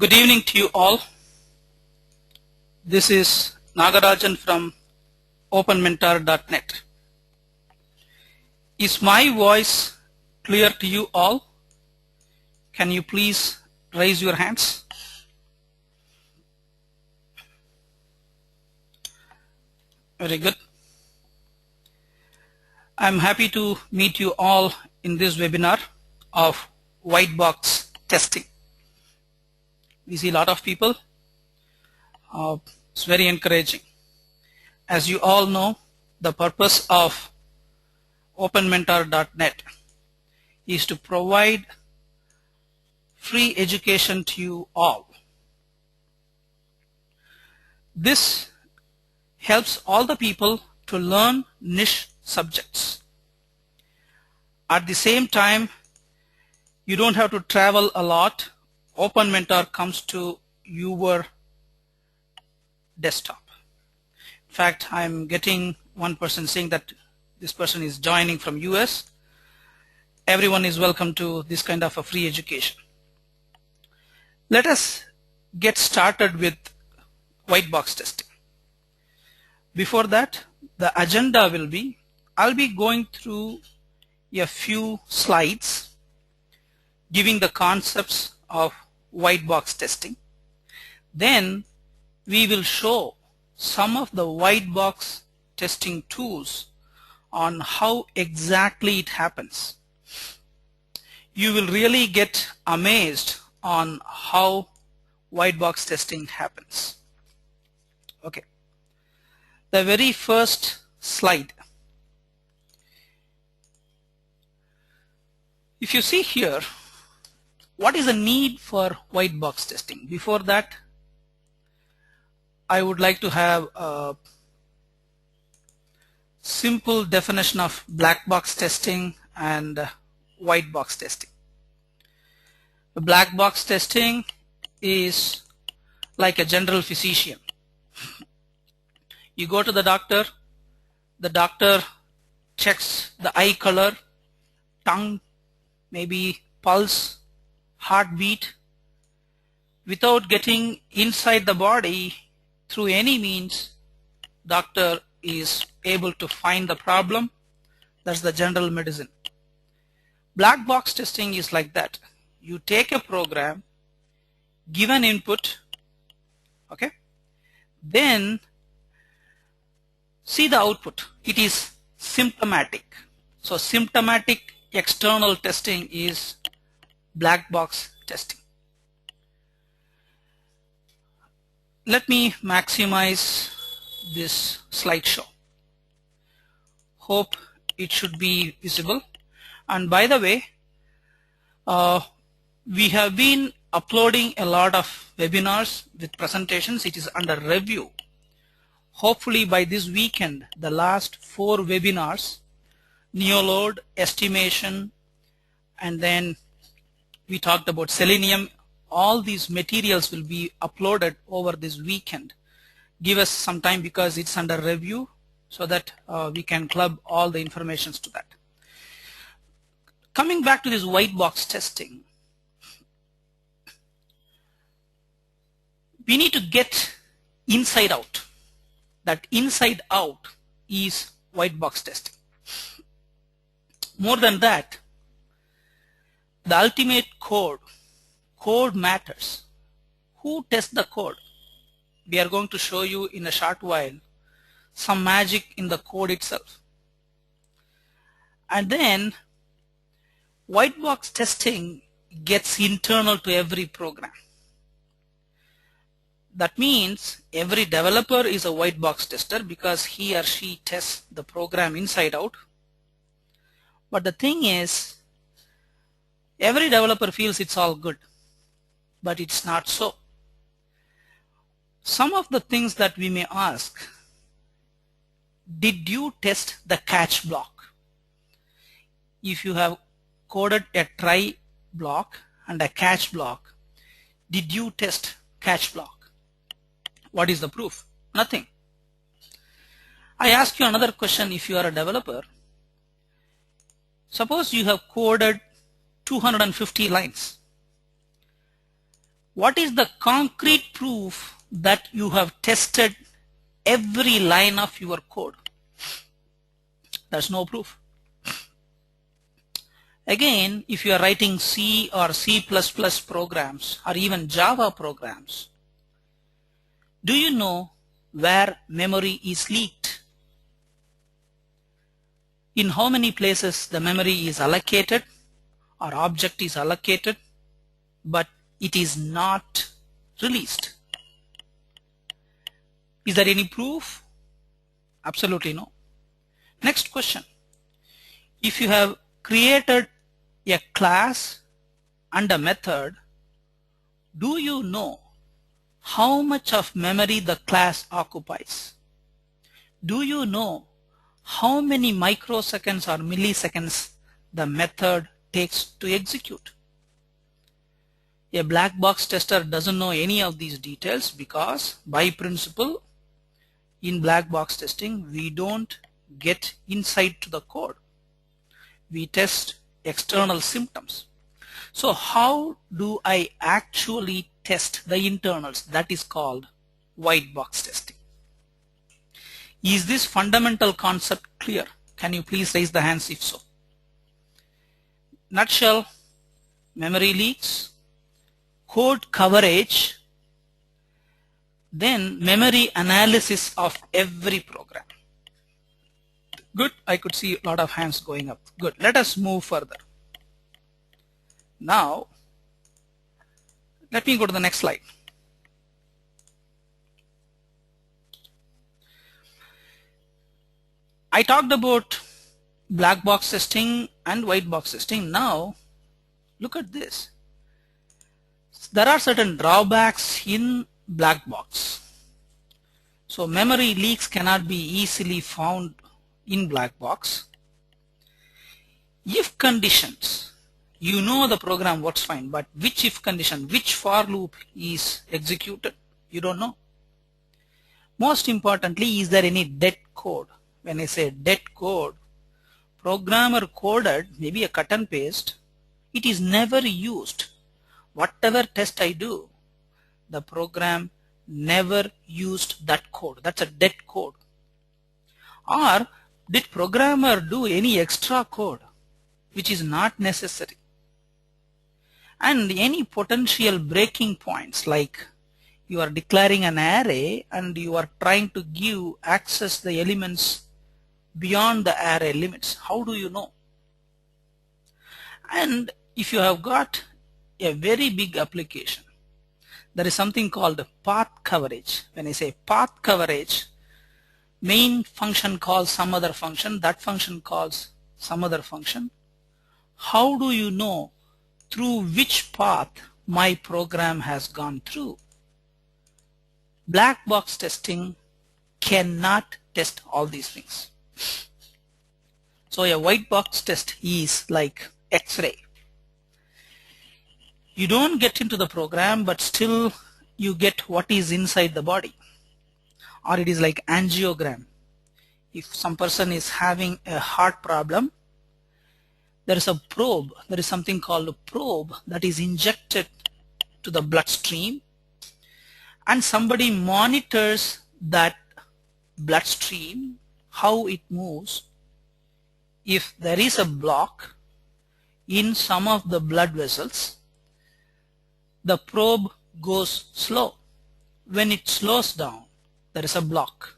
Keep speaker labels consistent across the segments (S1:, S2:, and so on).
S1: Good evening to you all. This is Nagarajan from OpenMentor.net. Is my voice clear to you all? Can you please raise your hands? Very good. I'm happy to meet you all in this webinar of white box testing. We see a lot of people. It's very encouraging. As you all know, the purpose of OpenMentor.net is to provide free education to you all. This helps all the people to learn niche subjects. At the same time, you don't have to travel a lot. OpenMentor comes to your desktop. In fact, I'm getting one person saying that this person is joining from US. Everyone is welcome to this kind of a free education. Let us get started with white box testing. Before that, the agenda will be, I'll be going through a few slides giving the concepts of white box testing. Then we will show some of the white box testing tools on how exactly it happens. You will really get amazed on how white box testing happens. Okay. The very first slide. If you see here, what is the need for white box testing? Before that, I would like to have a simple definition of black box testing and white box testing. The black box testing is like a general physician. You go to the doctor checks the eye color, tongue, maybe pulse, heartbeat. Without getting inside the body through any means, doctor is able to find the problem. That's the general medicine. Black box testing is like that. You take a program, give an input, okay, then see the output. It is symptomatic. So symptomatic external testing is black box testing. Let me maximize this slideshow. Hope it should be visible. And by the way, we have been uploading a lot of webinars with presentations. It is under review. Hopefully by this weekend, the last 4 webinars, neoload, estimation, and then we talked about selenium. All these materials will be uploaded over this weekend. Give us some time because it's under review so that we can club all the informations to that. Coming back to this white box testing, we need to get inside out. That inside out is white box testing. More than that, the ultimate code matters. Who tests the code? We are going to show you in a short while some magic in the code itself. And then white box testing gets internal to every program. That means every developer is a white box tester because he or she tests the program inside out. But the thing is, every developer feels it's all good, but it's not so. Some of the things that we may ask, did you test the catch block? If you have coded a try block and a catch block, did you test catch block? What is the proof? Nothing. I ask you another question. If you are a developer, suppose you have coded 250 lines. What is the concrete proof that you have tested every line of your code? There's no proof. Again, if you are writing C or C++ programs or even Java programs, do you know where memory is leaked? In how many places the memory is allocated or object is allocated, but it is not released? Is there any proof? Absolutely no. Next question. If you have created a class and a method, do you know how much of memory the class occupies? Do you know how many microseconds or milliseconds the method takes to execute? A black box tester doesn't know any of these details because by principle in black box testing we don't get insight to the code. We test external symptoms. So how do I actually test the internals? That is called white box testing. Is this fundamental concept clear? Can you please raise the hands if so? Nutshell, memory leaks, code coverage, then memory analysis of every program. Good, I could see a lot of hands going up. Good, let us move further. Now, let me go to the next slide. I talked about black box testing and white box testing. Now, look at this. There are certain drawbacks in black box. So memory leaks cannot be easily found in black box. If conditions, you know the program works fine, but which if condition, which for loop is executed, you don't know. Most importantly, is there any dead code? When I say dead code, programmer coded maybe a cut and paste, it is never used. Whatever test I do, the program never used that code. That's a dead code. Or did programmer do any extra code which is not necessary? And any potential breaking points, like you are declaring an array and you are trying to give access the elements beyond the array limits. How do you know? And if you have got a very big application, there is something called path coverage. When I say path coverage, main function calls some other function, that function calls some other function. How do you know through which path my program has gone through? Black box testing cannot test all these things. So a white box test is like X-ray. You don't get into the program, but still you get what is inside the body. Or it is like angiogram. If some person is having a heart problem, there is a probe, there is something called a probe that is injected to the bloodstream, and somebody monitors that bloodstream, how it moves. If there is a block in some of the blood vessels, the probe goes slow. When it slows down, there is a block.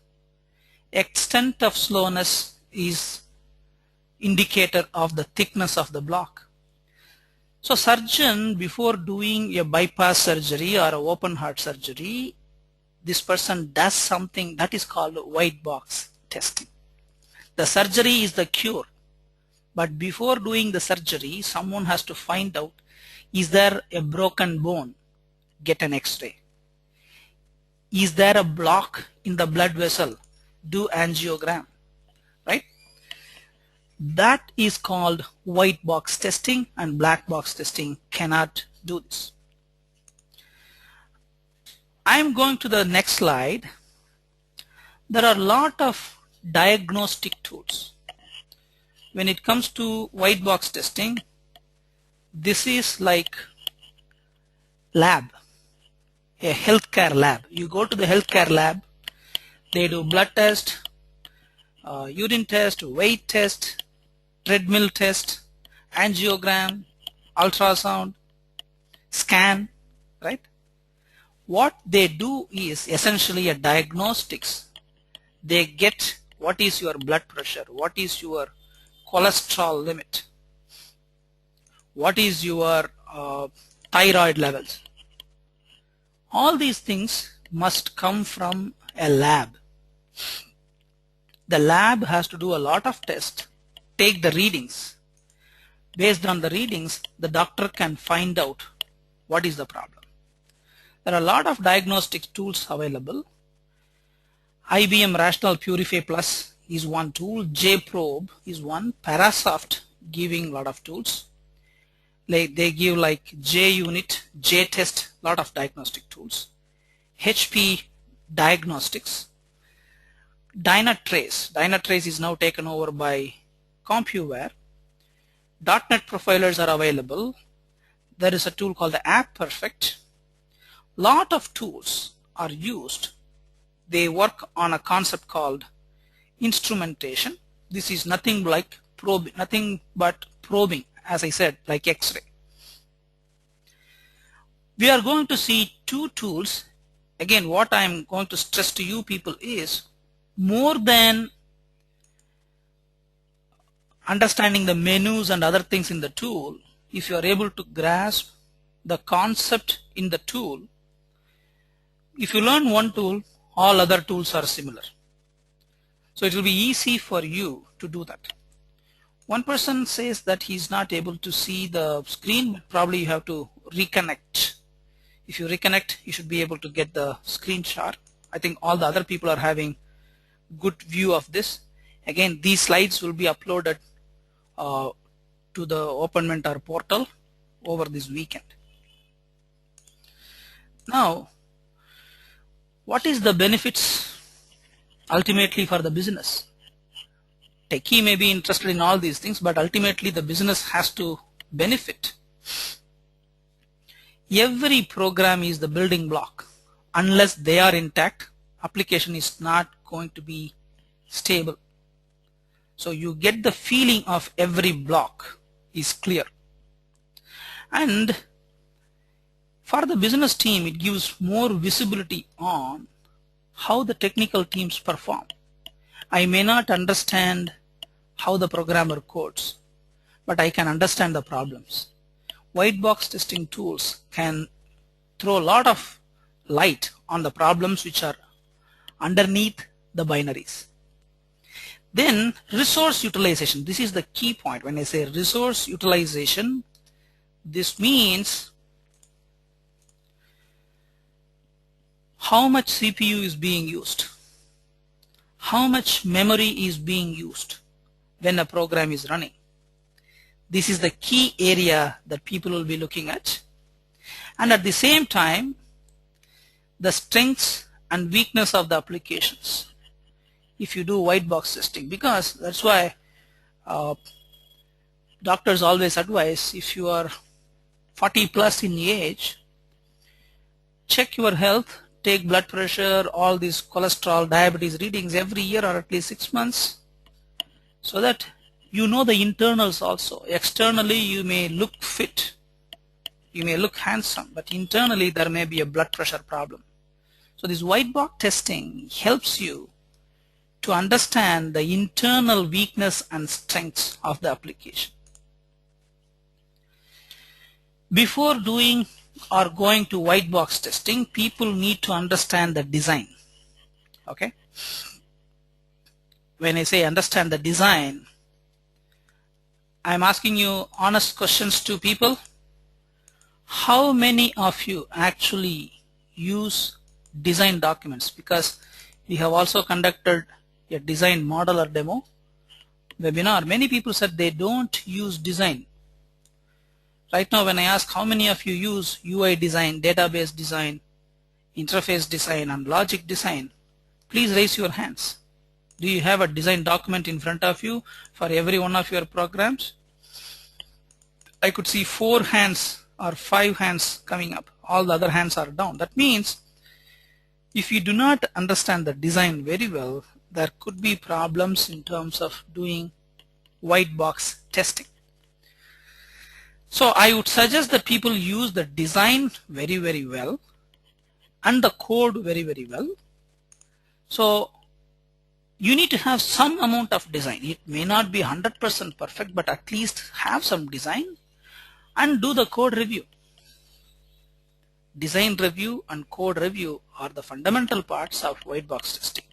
S1: Extent of slowness is indicator of the thickness of the block. So surgeon, before doing a bypass surgery or an open heart surgery, this person does something that is called white box testing. The surgery is the cure, but before doing the surgery, someone has to find out, is there a broken bone? Get an X-ray. Is there a block in the blood vessel? Do angiogram, right? That is called white box testing, and black box testing cannot do this. I am going to the next slide. There are a lot of diagnostic tools. When it comes to white box testing, this is like lab. a healthcare lab. You go to the healthcare lab, they do blood test, urine test, weight test, treadmill test, angiogram, ultrasound, scan, right? What they do is essentially a diagnostics. They get what is your blood pressure, what is your cholesterol limit, what is your thyroid levels. All these things must come from a lab. The lab has to do a lot of tests, take the readings. Based on the readings, the doctor can find out what is the problem. There are a lot of diagnostic tools available. IBM Rational Purify Plus is one tool, JProbe is one, Parasoft giving a lot of tools. Like they give like JUnit, JTest, lot of diagnostic tools. HP Diagnostics. Dynatrace is now taken over by CompuWare. .NET profilers are available. There is a tool called the App Perfect. Lot of tools are used. They work on a concept called instrumentation. This is nothing like probing, nothing but probing, as I said, like X-ray. We are going to see two tools. Again, what I am going to stress to you people is more than understanding the menus and other things in the tool, if you are able to grasp the concept in the tool, if you learn one tool, all other tools are similar. So it will be easy for you to do that. One person says that he's not able to see the screen, but probably you have to reconnect. If you reconnect, you should be able to get the screenshot. I think all the other people are having good view of this. Again, these slides will be uploaded to the OpenMentor portal over this weekend. Now, what is the benefits ultimately for the business? Techie may be interested in all these things, but ultimately the business has to benefit. Every program is the building block. Unless they are intact, application is not going to be stable. So you get the feeling of every block is clear. And for the business team, it gives more visibility on how the technical teams perform. I may not understand how the programmer codes, but I can understand the problems. White box testing tools can throw a lot of light on the problems which are underneath the binaries. Then resource utilization. This is the key point. When I say resource utilization, this means how much CPU is being used, how much memory is being used when a program is running. This is the key area that people will be looking at. And at the same time, the strengths and weakness of the applications. If you do white box testing, because that's why doctors always advise, if you are 40 plus in age, check your health, take blood pressure, all these cholesterol, diabetes readings every year or at least 6 months, so that you know the internals also. Externally you may look fit, you may look handsome, but internally there may be a blood pressure problem. So this white box testing helps you to understand the internal weakness and strengths of the application. Before doing or going to white box testing, people need to understand the design. Okay? When I say understand the design, I'm asking you honest questions to people. How many of you actually use design documents? Because we have also conducted a design model or demo webinar. Many people said they don't use design. Right now when I ask how many of you use UI design, database design, interface design and logic design, please raise your hands. Do you have a design document in front of you for every one of your programs? I could see 4 hands or 5 hands coming up. all the other hands are down. That means if you do not understand the design very well, there could be problems in terms of doing white box testing. So I would suggest that people use the design very, very well and the code very, very well. So you need to have some amount of design. It may not be 100% perfect, but at least have some design and do the code review. Design review and code review are the fundamental parts of white box testing.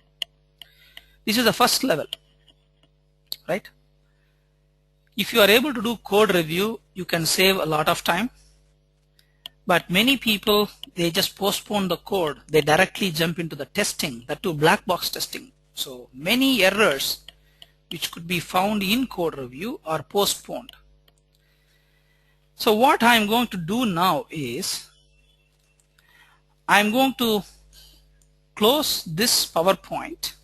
S1: This is the first level, right? If you are able to do code review, you can save a lot of time. But many people, they just postpone the code. They directly jump into the testing, that too black box testing. So many errors which could be found in code review are postponed. So what I'm going to do now is I'm going to close this PowerPoint.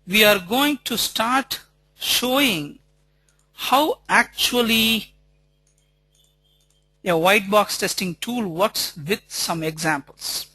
S1: We are going to start showing how actually a white box testing tool works with some examples.